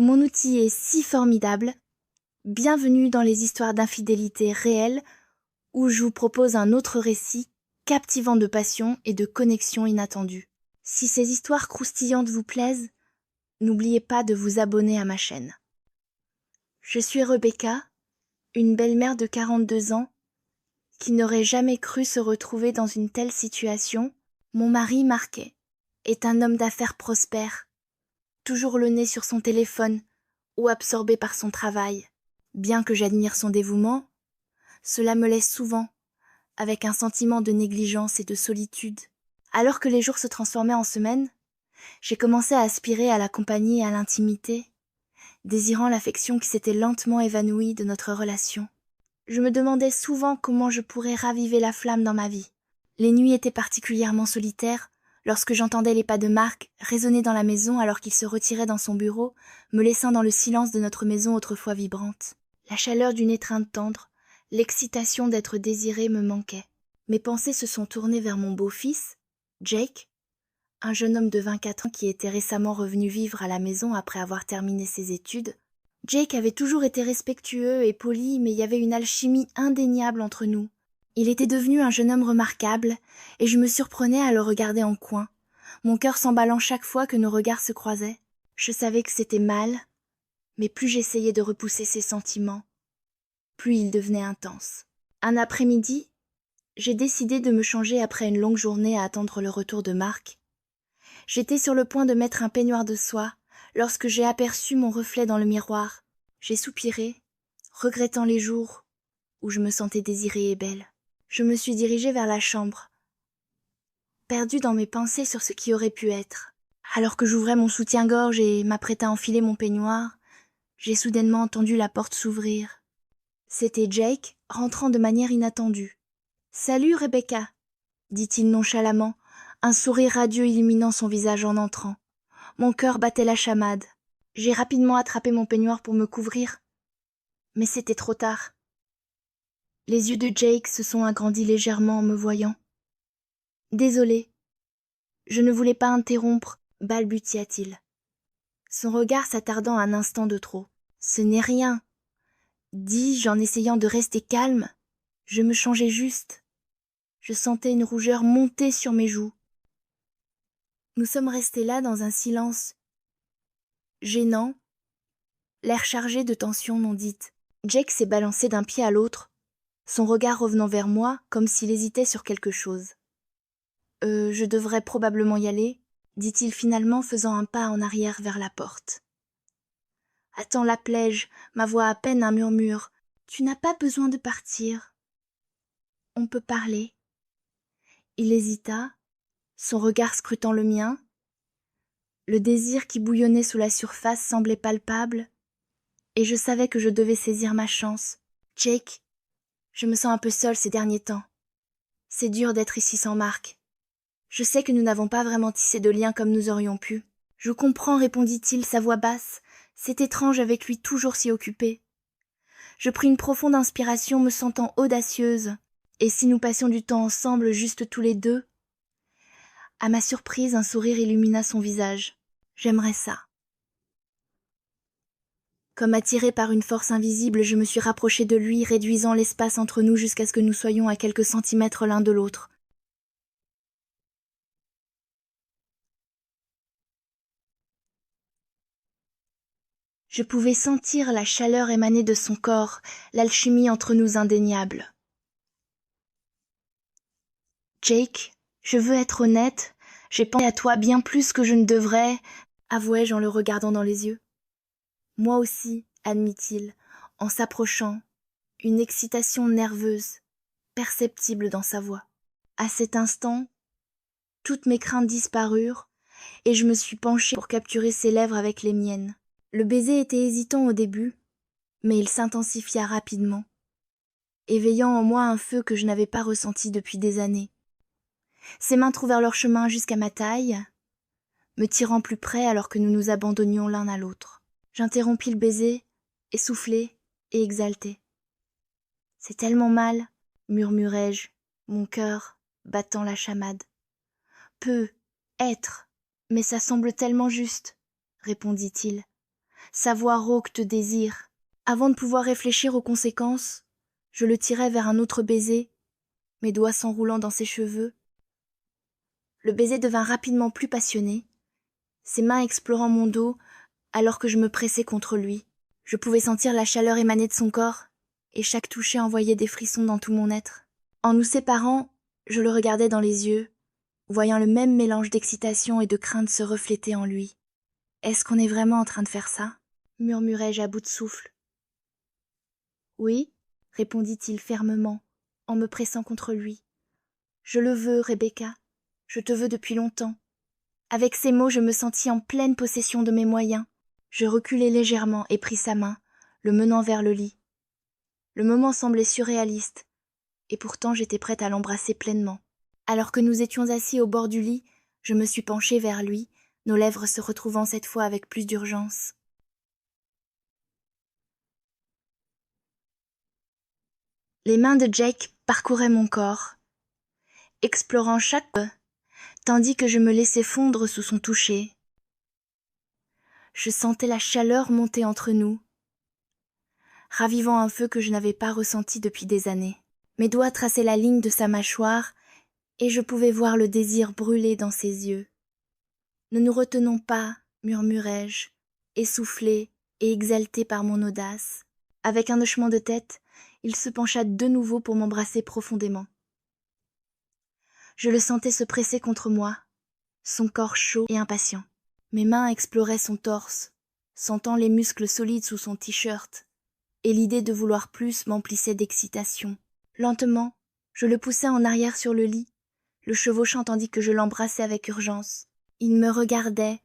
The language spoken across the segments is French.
Mon outil est si formidable. Bienvenue dans les histoires d'infidélité réelles où je vous propose un autre récit captivant de passion et de connexion inattendue. Si ces histoires croustillantes vous plaisent, n'oubliez pas de vous abonner à ma chaîne. Je suis Rebecca, une belle-mère de 42 ans qui n'aurait jamais cru se retrouver dans une telle situation. Mon mari, Marquet, est un homme d'affaires prospère, toujours le nez sur son téléphone ou absorbé par son travail. Bien que j'admire son dévouement, cela me laisse souvent avec un sentiment de négligence et de solitude. Alors que les jours se transformaient en semaines, j'ai commencé à aspirer à la compagnie et à l'intimité, désirant l'affection qui s'était lentement évanouie de notre relation. Je me demandais souvent comment je pourrais raviver la flamme dans ma vie. Les nuits étaient particulièrement solitaires lorsque j'entendais les pas de Marc résonner dans la maison alors qu'il se retirait dans son bureau, me laissant dans le silence de notre maison autrefois vibrante. La chaleur d'une étreinte tendre, l'excitation d'être désiré me manquaient. Mes pensées se sont tournées vers mon beau-fils, Jake, un jeune homme de 24 ans qui était récemment revenu vivre à la maison après avoir terminé ses études. Jake avait toujours été respectueux et poli, mais il y avait une alchimie indéniable entre nous. Il était devenu un jeune homme remarquable, et je me surprenais à le regarder en coin, mon cœur s'emballant chaque fois que nos regards se croisaient. Je savais que c'était mal, mais plus j'essayais de repousser ses sentiments, plus ils devenaient intenses. Un après-midi, j'ai décidé de me changer après une longue journée à attendre le retour de Marc. J'étais sur le point de mettre un peignoir de soie lorsque j'ai aperçu mon reflet dans le miroir. J'ai soupiré, regrettant les jours où je me sentais désirée et belle. Je me suis dirigée vers la chambre, perdue dans mes pensées sur ce qui aurait pu être. Alors que j'ouvrais mon soutien-gorge et m'apprêtais à enfiler mon peignoir, j'ai soudainement entendu la porte s'ouvrir. C'était Jake, rentrant de manière inattendue. « Salut, Rebecca !» dit-il nonchalamment, un sourire radieux illuminant son visage en entrant. Mon cœur battait la chamade. J'ai rapidement attrapé mon peignoir pour me couvrir, mais c'était trop tard. Les yeux de Jake se sont agrandis légèrement en me voyant. « Désolé, je ne voulais pas interrompre, » balbutia-t-il. Son regard s'attardant un instant de trop. « Ce n'est rien, » dis-je en essayant de rester calme. Je me changeais juste. Je sentais une rougeur monter sur mes joues. Nous sommes restés là dans un silence gênant, l'air chargé de tensions non dites. Jake s'est balancé d'un pied à l'autre, son regard revenant vers moi comme s'il hésitait sur quelque chose. « Je devrais probablement y aller », dit-il finalement faisant un pas en arrière vers la porte. « Attends, l'appelai-je, ma voix à peine un murmure. Tu n'as pas besoin de partir. On peut parler. » Il hésita, son regard scrutant le mien. Le désir qui bouillonnait sous la surface semblait palpable, et je savais que je devais saisir ma chance. « Jake, je me sens un peu seule ces derniers temps. C'est dur d'être ici sans Marc. Je sais que nous n'avons pas vraiment tissé de lien comme nous aurions pu. »« Je comprends, » répondit-il, sa voix basse. C'est étrange avec lui toujours si occupé. Je pris une profonde inspiration, me sentant audacieuse. Et si nous passions du temps ensemble, juste tous les deux? À ma surprise, un sourire illumina son visage. J'aimerais ça. Comme attirée par une force invisible, je me suis rapprochée de lui, réduisant l'espace entre nous jusqu'à ce que nous soyons à quelques centimètres l'un de l'autre. Je pouvais sentir la chaleur émaner de son corps, l'alchimie entre nous indéniable. « Jake, je veux être honnête, j'ai pensé à toi bien plus que je ne devrais, » avouai-je en le regardant dans les yeux. « Moi aussi, » admit-il, en s'approchant, une excitation nerveuse, perceptible dans sa voix. À cet instant, toutes mes craintes disparurent, et je me suis penchée pour capturer ses lèvres avec les miennes. Le baiser était hésitant au début, mais il s'intensifia rapidement, éveillant en moi un feu que je n'avais pas ressenti depuis des années. Ses mains trouvèrent leur chemin jusqu'à ma taille, me tirant plus près alors que nous nous abandonnions l'un à l'autre. J'interrompis le baiser, essoufflée et exaltée. « C'est tellement mal, » murmurai-je, mon cœur battant la chamade. « Peu, être, mais ça semble tellement juste, » répondit-il. sa voix rauque de désir. Avant de pouvoir réfléchir aux conséquences, je le tirai vers un autre baiser, mes doigts s'enroulant dans ses cheveux. Le baiser devint rapidement plus passionné, ses mains explorant mon dos alors que je me pressais contre lui. Je pouvais sentir la chaleur émaner de son corps, et chaque toucher envoyait des frissons dans tout mon être. En nous séparant, je le regardais dans les yeux, voyant le même mélange d'excitation et de crainte se refléter en lui. « Est-ce qu'on est vraiment en train de faire ça ?» murmurai-je à bout de souffle. « Oui, » répondit-il fermement, en me pressant contre lui. « Je le veux, Rebecca. Je te veux depuis longtemps. » Avec ces mots, je me sentis en pleine possession de mes moyens. Je reculai légèrement et pris sa main, le menant vers le lit. Le moment semblait surréaliste, et pourtant j'étais prête à l'embrasser pleinement. Alors que nous étions assis au bord du lit, je me suis penchée vers lui, nos lèvres se retrouvant cette fois avec plus d'urgence. Les mains de Jake parcouraient mon corps, explorant chaque peu, tandis que je me laissais fondre sous son toucher. Je sentais la chaleur monter entre nous, ravivant un feu que je n'avais pas ressenti depuis des années. Mes doigts traçaient la ligne de sa mâchoire, et je pouvais voir le désir brûler dans ses yeux. « Ne nous retenons pas, murmurai-je, essoufflé et exalté par mon audace. Avec un hochement de tête, il se pencha de nouveau pour m'embrasser profondément. Je le sentais se presser contre moi, son corps chaud et impatient. Mes mains exploraient son torse, sentant les muscles solides sous son t-shirt, et l'idée de vouloir plus m'emplissait d'excitation. Lentement, je le poussai en arrière sur le lit, le chevauchant tandis que je l'embrassais avec urgence. Il me regardait,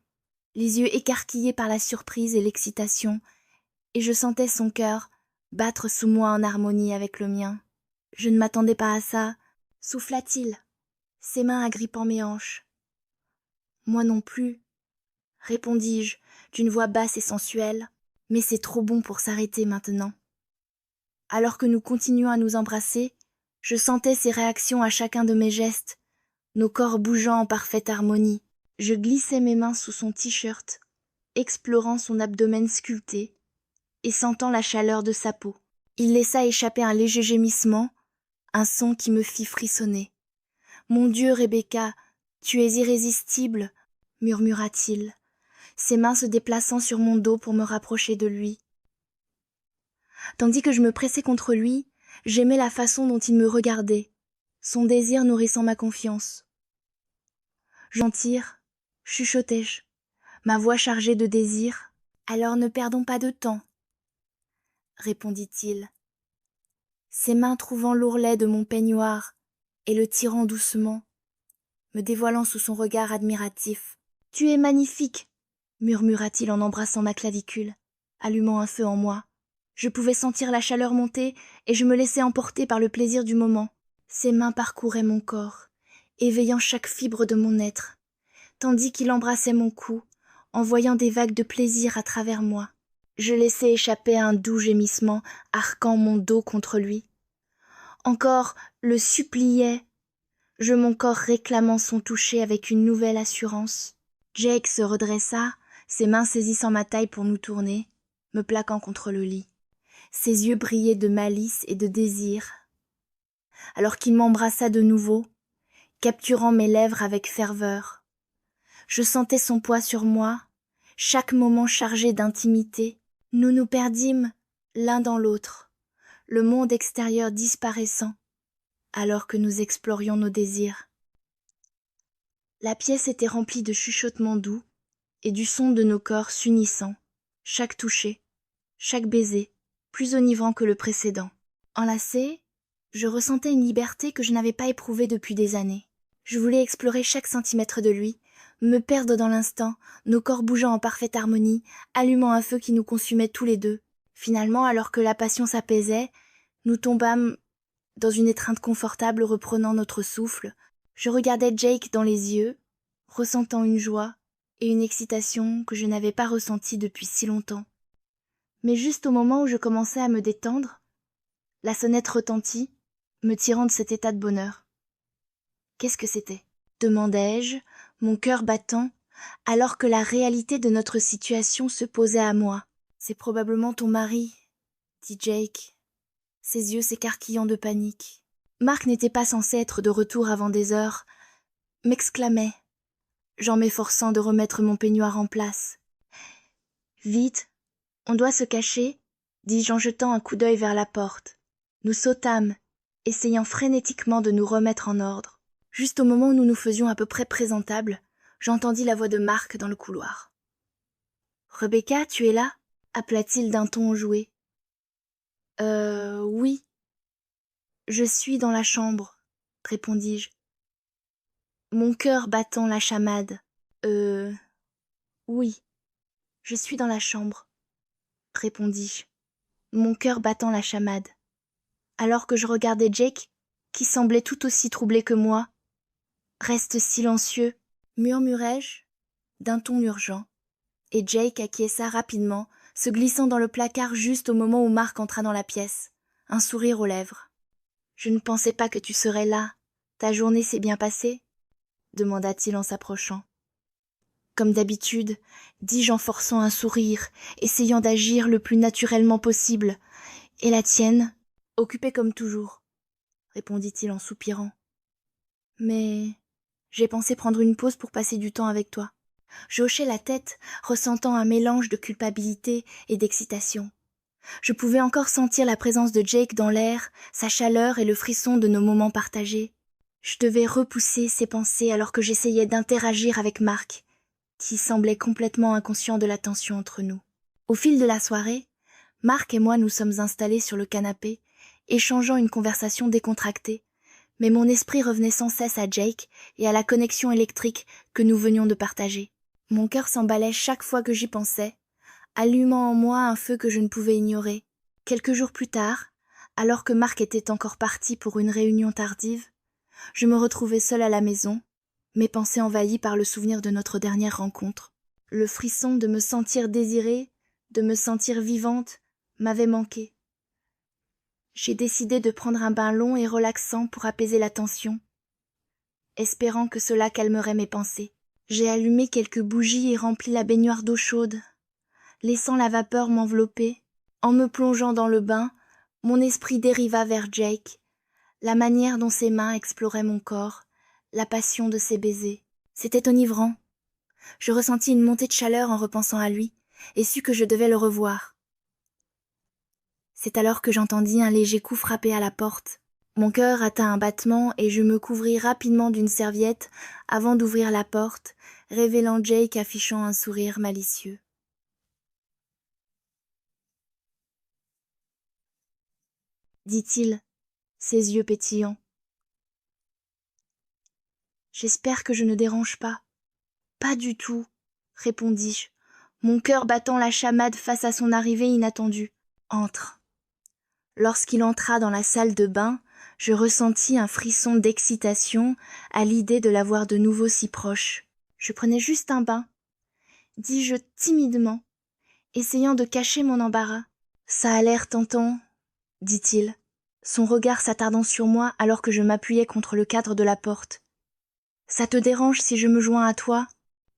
les yeux écarquillés par la surprise et l'excitation, et je sentais son cœur battre sous moi en harmonie avec le mien. « Je ne m'attendais pas à ça, » souffla-t-il, ses mains agrippant mes hanches. « Moi non plus, » répondis-je d'une voix basse et sensuelle, « mais c'est trop bon pour s'arrêter maintenant. » Alors que nous continuions à nous embrasser, je sentais ses réactions à chacun de mes gestes, nos corps bougeant en parfaite harmonie. Je glissais mes mains sous son t-shirt, explorant son abdomen sculpté et sentant la chaleur de sa peau. Il laissa échapper un léger gémissement, un son qui me fit frissonner. « Mon Dieu, Rebecca, tu es irrésistible !» murmura-t-il, ses mains se déplaçant sur mon dos pour me rapprocher de lui. Tandis que je me pressais contre lui, j'aimais la façon dont il me regardait, son désir nourrissant ma confiance. « Gentil, chuchotai-je, ma voix chargée de désir. « Alors ne perdons pas de temps, » répondit-il, ses mains trouvant l'ourlet de mon peignoir et le tirant doucement, me dévoilant sous son regard admiratif. « Tu es magnifique !» murmura-t-il en embrassant ma clavicule, allumant un feu en moi. Je pouvais sentir la chaleur monter et je me laissais emporter par le plaisir du moment. Ses mains parcouraient mon corps, éveillant chaque fibre de mon être, tandis qu'il embrassait mon cou, envoyant des vagues de plaisir à travers moi. Je laissais échapper un doux gémissement, arquant mon dos contre lui. Encore le suppliais, mon corps réclamant son toucher avec une nouvelle assurance. Jake se redressa, ses mains saisissant ma taille pour nous tourner, me plaquant contre le lit. Ses yeux brillaient de malice et de désir, alors qu'il m'embrassa de nouveau, capturant mes lèvres avec ferveur. Je sentais son poids sur moi, chaque moment chargé d'intimité. Nous nous perdîmes l'un dans l'autre, le monde extérieur disparaissant, alors que nous explorions nos désirs. La pièce était remplie de chuchotements doux et du son de nos corps s'unissant, chaque toucher, chaque baiser, plus enivrant que le précédent. Enlacée, je ressentais une liberté que je n'avais pas éprouvée depuis des années. Je voulais explorer chaque centimètre de lui, me perdre dans l'instant, nos corps bougeant en parfaite harmonie, allumant un feu qui nous consumait tous les deux. Finalement, alors que la passion s'apaisait, nous tombâmes dans une étreinte confortable reprenant notre souffle. Je regardais Jake dans les yeux, ressentant une joie et une excitation que je n'avais pas ressenties depuis si longtemps. Mais juste au moment où je commençais à me détendre, la sonnette retentit, me tirant de cet état de bonheur. Qu'est-ce que c'était ? Demandai-je, mon cœur battant, alors que la réalité de notre situation se posait à moi. C'est probablement ton mari, dit Jake, ses yeux s'écarquillant de panique. Mark n'était pas censé être de retour avant des heures, m'exclamait, j'en m'efforçant de remettre mon peignoir en place. Vite, on doit se cacher, dis-je en jetant un coup d'œil vers la porte. Nous sautâmes, essayant frénétiquement de nous remettre en ordre. Juste au moment où nous nous faisions à peu près présentables, j'entendis la voix de Mark dans le couloir. « Rebecca, tu es là ?» appela-t-il d'un ton enjoué. « Oui. »« Je suis dans la chambre, » répondis-je. Mon cœur battant la chamade. « Oui, je suis dans la chambre, » répondis-je, mon cœur battant la chamade. Alors que je regardais Jake, qui semblait tout aussi troublé que moi. « Reste silencieux, » murmurai-je, d'un ton urgent, et Jake acquiesça rapidement, se glissant dans le placard juste au moment où Mark entra dans la pièce, un sourire aux lèvres. « Je ne pensais pas que tu serais là. Ta journée s'est bien passée ?» demanda-t-il en s'approchant. Comme d'habitude, dis-je en forçant un sourire, essayant d'agir le plus naturellement possible. « Et la tienne ?»« Occupée comme toujours, » répondit-il en soupirant. « Mais j'ai pensé prendre une pause pour passer du temps avec toi. » Je hochai la tête, ressentant un mélange de culpabilité et d'excitation. Je pouvais encore sentir la présence de Jake dans l'air, sa chaleur et le frisson de nos moments partagés. Je devais repousser ces pensées alors que j'essayais d'interagir avec Mark, qui semblait complètement inconscient de la tension entre nous. Au fil de la soirée, Mark et moi nous sommes installés sur le canapé, échangeant une conversation décontractée, mais mon esprit revenait sans cesse à Jake et à la connexion électrique que nous venions de partager. Mon cœur s'emballait chaque fois que j'y pensais, allumant en moi un feu que je ne pouvais ignorer. Quelques jours plus tard, alors que Mark était encore parti pour une réunion tardive, je me retrouvais seule à la maison, mes pensées envahies par le souvenir de notre dernière rencontre. Le frisson de me sentir désirée, de me sentir vivante, m'avait manqué. J'ai décidé de prendre un bain long et relaxant pour apaiser la tension, espérant que cela calmerait mes pensées. J'ai allumé quelques bougies et rempli la baignoire d'eau chaude, laissant la vapeur m'envelopper. En me plongeant dans le bain, mon esprit dériva vers Jake, la manière dont ses mains exploraient mon corps, la passion de ses baisers. C'était enivrant. Je ressentis une montée de chaleur en repensant à lui, et sus que je devais le revoir. C'est alors que j'entendis un léger coup frapper à la porte. Mon cœur atteint un battement et je me couvris rapidement d'une serviette avant d'ouvrir la porte, révélant Jake affichant un sourire malicieux. Dit-il, ses yeux pétillants. J'espère que je ne dérange pas. Pas du tout, répondis-je, mon cœur battant la chamade face à son arrivée inattendue. Entre. Lorsqu'il entra dans la salle de bain, je ressentis un frisson d'excitation à l'idée de l'avoir de nouveau si proche. Je prenais juste un bain, dis-je timidement, essayant de cacher mon embarras. Ça a l'air tentant, dit-il, son regard s'attardant sur moi alors que je m'appuyais contre le cadre de la porte. Ça te dérange si je me joins à toi ?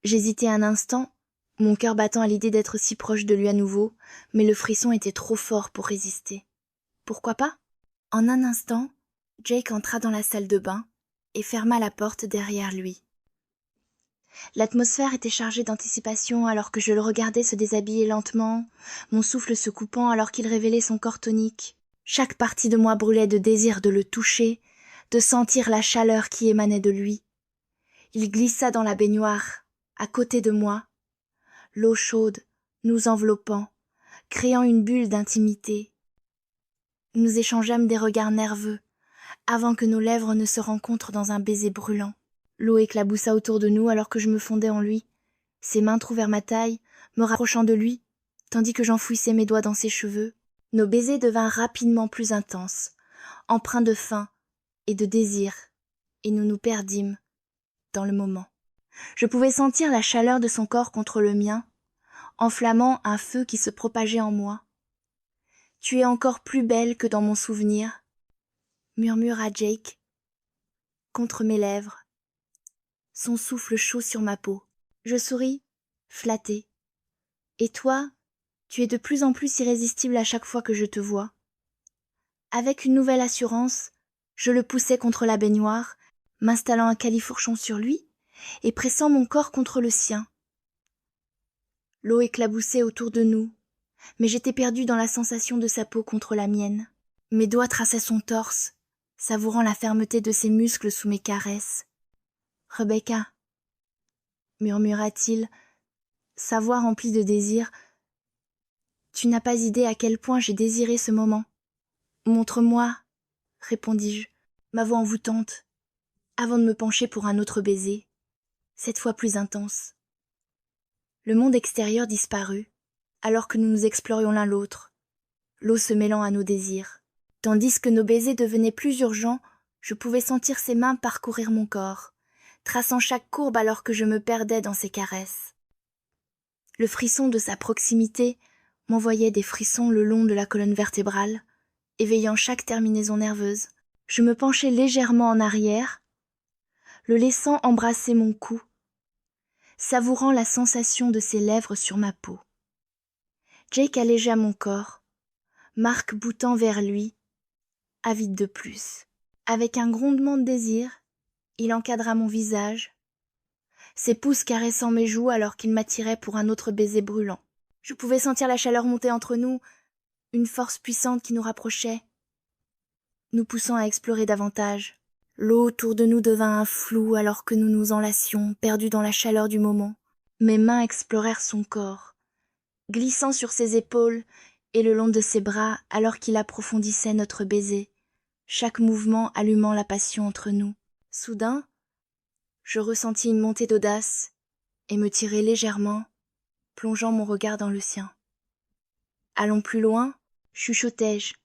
J'hésitai un instant, mon cœur battant à l'idée d'être si proche de lui à nouveau, mais le frisson était trop fort pour résister. Pourquoi pas ? En un instant, Jake entra dans la salle de bain et ferma la porte derrière lui. L'atmosphère était chargée d'anticipation alors que je le regardais se déshabiller lentement, mon souffle se coupant alors qu'il révélait son corps tonique. Chaque partie de moi brûlait de désir de le toucher, de sentir la chaleur qui émanait de lui. Il glissa dans la baignoire, à côté de moi, l'eau chaude nous enveloppant, créant une bulle d'intimité. Nous échangeâmes des regards nerveux, avant que nos lèvres ne se rencontrent dans un baiser brûlant. L'eau éclaboussa autour de nous alors que je me fondais en lui. Ses mains trouvèrent ma taille, me rapprochant de lui, tandis que j'enfouissais mes doigts dans ses cheveux. Nos baisers devinrent rapidement plus intenses, empreints de faim et de désir, et nous nous perdîmes dans le moment. Je pouvais sentir la chaleur de son corps contre le mien, enflammant un feu qui se propageait en moi. « Tu es encore plus belle que dans mon souvenir », murmura Jake, contre mes lèvres, son souffle chaud sur ma peau. Je souris, flattée. « Et toi, Tu es de plus en plus irrésistible à chaque fois que je te vois. » Avec une nouvelle assurance, je le poussai contre la baignoire, m'installant un califourchon sur lui et pressant mon corps contre le sien. L'eau éclaboussait autour de nous, mais j'étais perdue dans la sensation de sa peau contre la mienne. Mes doigts traçaient son torse, savourant la fermeté de ses muscles sous mes caresses. « Rebecca, » murmura-t-il, sa voix remplie de désir, « tu n'as pas idée à quel point j'ai désiré ce moment. »« Montre-moi, » répondis-je, ma voix envoûtante, avant de me pencher pour un autre baiser, cette fois plus intense. Le monde extérieur disparut, alors que nous nous explorions l'un l'autre, l'eau se mêlant à nos désirs. Tandis que nos baisers devenaient plus urgents, je pouvais sentir ses mains parcourir mon corps, traçant chaque courbe alors que je me perdais dans ses caresses. Le frisson de sa proximité m'envoyait des frissons le long de la colonne vertébrale, éveillant chaque terminaison nerveuse. Je me penchai légèrement en arrière, le laissant embrasser mon cou, savourant la sensation de ses lèvres sur ma peau. Jake allégea mon corps, Mark boutant vers lui, avide de plus. Avec un grondement de désir, il encadra mon visage, ses pouces caressant mes joues alors qu'il m'attirait pour un autre baiser brûlant. Je pouvais sentir la chaleur monter entre nous, une force puissante qui nous rapprochait, nous poussant à explorer davantage. L'eau autour de nous devint un flou alors que nous nous enlacions, perdus dans la chaleur du moment. Mes mains explorèrent son corps, glissant sur ses épaules et le long de ses bras alors qu'il approfondissait notre baiser, chaque mouvement allumant la passion entre nous. Soudain, je ressentis une montée d'audace et me tirai légèrement, plongeant mon regard dans le sien. « Allons plus loin » chuchotai-je,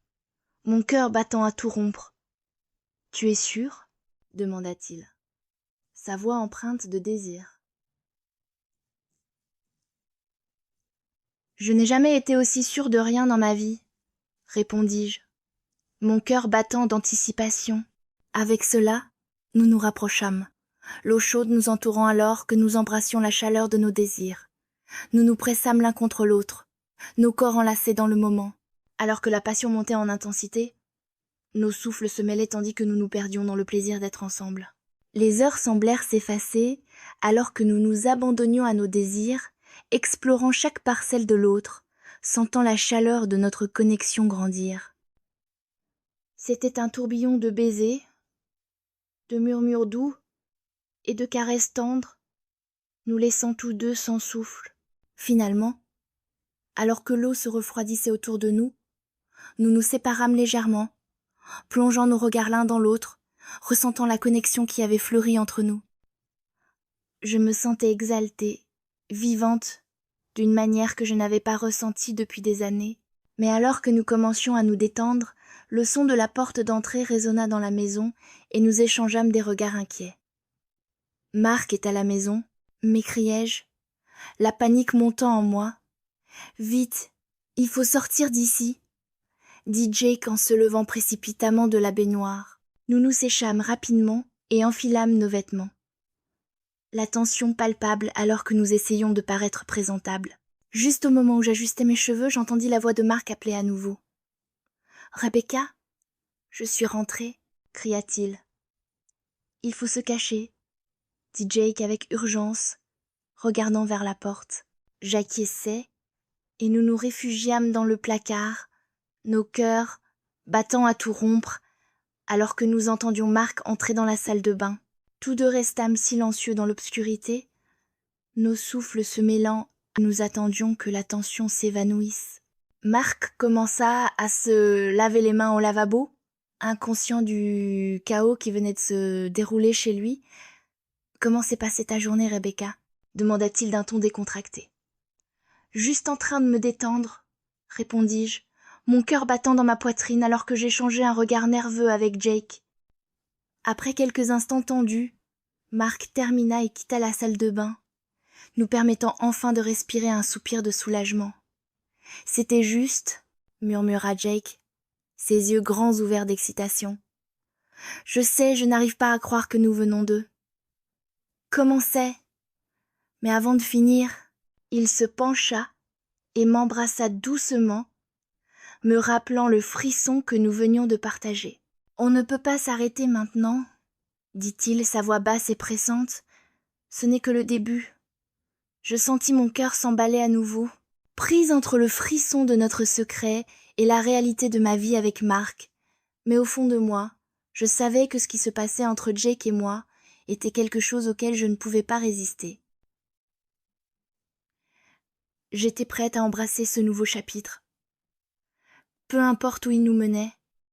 mon cœur battant à tout rompre. « Tu es sûr ?» demanda-t-il, sa voix empreinte de désir. « Je n'ai jamais été aussi sûre de rien dans ma vie, » répondis-je, mon cœur battant d'anticipation. Avec cela, nous nous rapprochâmes, l'eau chaude nous entourant alors que nous embrassions la chaleur de nos désirs. Nous nous pressâmes l'un contre l'autre, nos corps enlacés dans le moment. Alors que la passion montait en intensité, nos souffles se mêlaient tandis que nous nous perdions dans le plaisir d'être ensemble. Les heures semblèrent s'effacer alors que nous nous abandonnions à nos désirs, explorant chaque parcelle de l'autre, sentant la chaleur de notre connexion grandir. C'était un tourbillon de baisers, de murmures doux et de caresses tendres, nous laissant tous deux sans souffle. Finalement, alors que l'eau se refroidissait autour de nous, nous nous séparâmes légèrement, plongeant nos regards l'un dans l'autre, ressentant la connexion qui avait fleuri entre nous. Je me sentais exaltée, vivante, d'une manière que je n'avais pas ressentie depuis des années. Mais alors que nous commencions à nous détendre, le son de la porte d'entrée résonna dans la maison et nous échangeâmes des regards inquiets. « Mark est à la maison » m'écriai-je, la panique montant en moi. « Vite, il faut sortir d'ici » dit Jake en se levant précipitamment de la baignoire. Nous nous séchâmes rapidement et enfilâmes nos vêtements. La tension palpable alors que nous essayions de paraître présentables. Juste au moment où j'ajustais mes cheveux, j'entendis la voix de Mark appeler à nouveau. « Rebecca, je suis rentrée » cria-t-il. « Il faut se cacher » dit Jake avec urgence, regardant vers la porte. J'acquiesçai et nous nous réfugiâmes dans le placard, nos cœurs battant à tout rompre, alors que nous entendions Mark entrer dans la salle de bain. Tous deux restâmes silencieux dans l'obscurité, nos souffles se mêlant, nous attendions que la tension s'évanouisse. Mark commença à se laver les mains au lavabo, inconscient du chaos qui venait de se dérouler chez lui. « Comment s'est passée ta journée, Rebecca ?» demanda-t-il d'un ton décontracté. « Juste en train de me détendre, » répondis-je, mon cœur battant dans ma poitrine alors que j'échangeais un regard nerveux avec Jake. Après quelques instants tendus, Mark termina et quitta la salle de bain, nous permettant enfin de respirer un soupir de soulagement. « C'était juste, » murmura Jake, ses yeux grands ouverts d'excitation. « Je sais, je n'arrive pas à croire que nous venons d'eux. »« Comment c'est ?» Mais avant de finir, il se pencha et m'embrassa doucement, me rappelant le frisson que nous venions de partager. « On ne peut pas s'arrêter maintenant, » dit-il, sa voix basse et pressante. « Ce n'est que le début. » Je sentis mon cœur s'emballer à nouveau, prise entre le frisson de notre secret et la réalité de ma vie avec Mark. Mais au fond de moi, je savais que ce qui se passait entre Jake et moi était quelque chose auquel je ne pouvais pas résister. J'étais prête à embrasser ce nouveau chapitre. Peu importe où il nous menait,